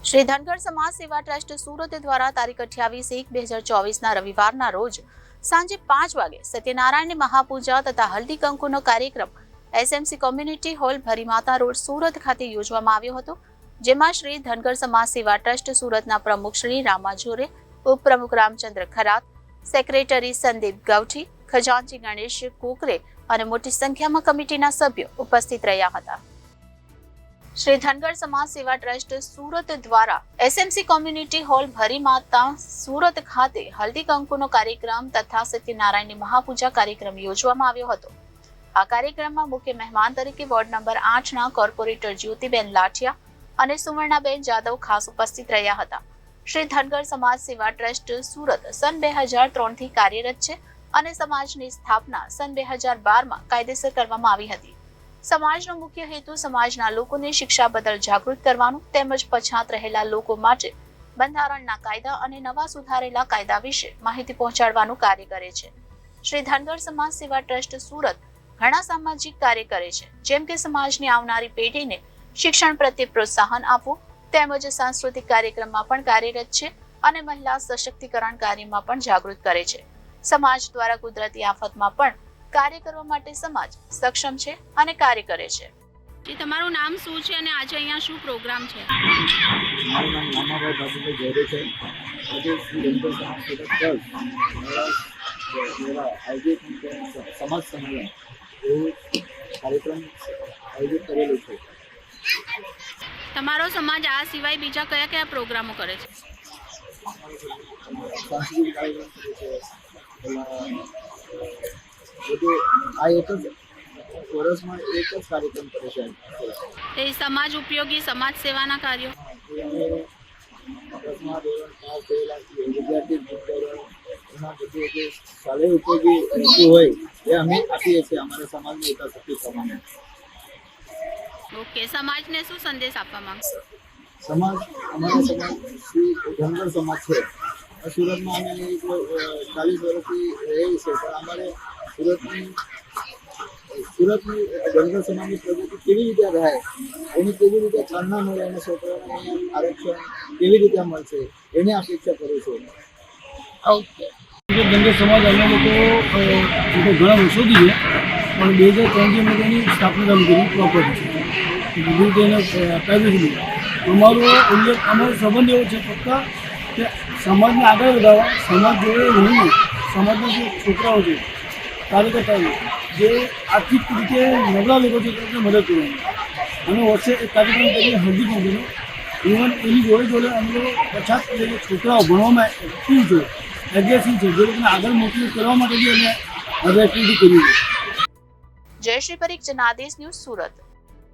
શ્રી ધનગર સમાજ સેવા ટ્રસ્ટ સુરત દ્વારા તારીખ 28/1/2024 રવિવારના રોજ સાંજે 5 વાગે સત્યનારાયણની મહાપૂજા તથા હલ્દી કંકુનો કાર્યક્રમ SMC community hall Bharimata road Surat ખાતે યોજવામાં આવ્યો હતો, જેમાં શ્રી ધનગર સમાજ સેવા ટ્રસ્ટ સુરતના પ્રમુખ શ્રી રામાજોરે, ઉપપ્રમુખ રામચંદ્ર ખરાત, સેક્રેટરી સંદીપ ગૌઠી, ખજાનચી ગણેશ કોકરે અને મોટી સંખ્યામાં કમિટીના સભ્યો ઉપસ્થિત રહ્યા હતા। શ્રી ધનગર સમાજ સેવા ટ્રસ્ટ સુરત દ્વારા SMC community hall Bharimata Surat ખાતે હલ્દી કંકુનો કાર્યક્રમ તથા સત્યનારાયણની મહાપૂજા કાર્યક્રમ યોજવામાં આવ્યો હતો। આ કાર્યક્રમમાં મુખ્ય મહેમાન તરીકે વોર્ડ નંબર 8ના કોર્પોરેટર જ્યોતિબેન લાઠિયા અને સુવર્ણાબેન જાદવ ખાસ ઉપસ્થિત રહ્યા હતા। શ્રી ધનગર સમાજ સેવા ટ્રસ્ટ સુરત સન 2003 થી કાર્યરત છે અને સમાજની સ્થાપના સન 2012માં કાયદેસર કરવામાં આવી હતી। સમાજનો મુખ્ય હેતુ સમાજના લોકોને શિક્ષા બદલ જાગૃત કરવાનું તેમજ પછાત રહેલા લોકો માટે બંધારણના કાયદા અને નવા સુધારેલા કાયદા વિશે માહિતી પહોંચાડવાનું કાર્ય કરે છે। શ્રી ધનગર સમાજ સેવા ટ્રસ્ટ સુરત ઘણા સામાજિક કાર્ય કરે છે, જેમ કે સમાજની આવનારી પેઢીને શિક્ષણ પ્રત્યે પ્રોત્સાહન આપવું તેમજ સાંસ્કૃતિક કાર્યક્રમમાં પણ કાર્યરત છે અને મહિલા સશક્તિકરણ કાર્યમાં પણ જાગૃત કરે છે। સમાજ દ્વારા કુદરતી આફતમાં પણ કાર્ય કરવા માટે સમાજ સક્ષમ છે અને કાર્ય કરે છે। તમારું નામ શું છે અને આજે અહીંયા શું પ્રોગ્રામ છે? મારું નામ રામાભાઈ બાબુભાઈ ગોરે છે। આજે શ્રી ધનગર સમાજ સેવા ટ્રસ્ટ આયોજિત સમાજ સંમેલન એવું કાર્યક્રમ આયોજિત કરેલું છે। તમારો સમાજ આ સિવાય બીજા કયા કયા પ્રોગ્રામો કરે છે? સાંસ્કૃતિક કાર્યક્રમ કરે છે, બધું આ એક જ વર્ષમાં એક જ કાર્યક્રમ કરે છે। તે સમાજ ઉપયોગી સમાજ સેવાના કાર્યો વિદ્યાર્થી એમાં બધું જે શાળાએ ઉપયોગી વસ્તુ હોય એ અમે આપીએ છીએ અમારા સમાજની યથાશક્તિ પ્રમાણે। ઓકે, સમાજને શું સંદેશ આપવા માંગશો? સમાજ અમારા સમાજ શ્રી ધનગર સમાજ છે, સુરતમાં અમે 40 વર્ષથી રહી છે, પણ અમારે સુરતની ધનગર સમાજની પ્રગતિ કેવી રીતે રહે, એની કેવી રીતે પ્રેરણા મળે અને છોકરાઓને આરક્ષણ કેવી રીતે મળશે એની અપેક્ષા કરું છું। ઓકે, ધનગર સમાજ અમે લોકો ઘણા વર્ષોથી છે, પણ 2003થી અમે તેની સ્થાપના ચાલુ કરી પ્રોપર્ટી છે, બધું તેને કાયદેસર અમારો ઉલ્લેખ અમારો સંબંધ એવો છે ફક્ત કે સમાજને આગળ વધારવા, સમાજ જોડે રહીને સમાજના જે છોકરાઓ છે કાર્યકર્તાઓ જે આર્થિક રીતે નબળા લોકો છે તેમને મદદ કરવાની અને વર્ષે એક કાર્યક્રમ કરીને હલ્દી કંકુનો ઇવન એની જોડે અમે લોકો પછાત જે છોકરાઓ ભણવામાં એક્ટિવ છે, એગ્રેસિવ છે, જે લોકોને આગળ મોટિવેટ કરવા માટે બી અમે હવે એક્ટિવિટી કરી છે। જયશ્રી પરીખ, જનાદેશ ન્યૂઝ, સુરત।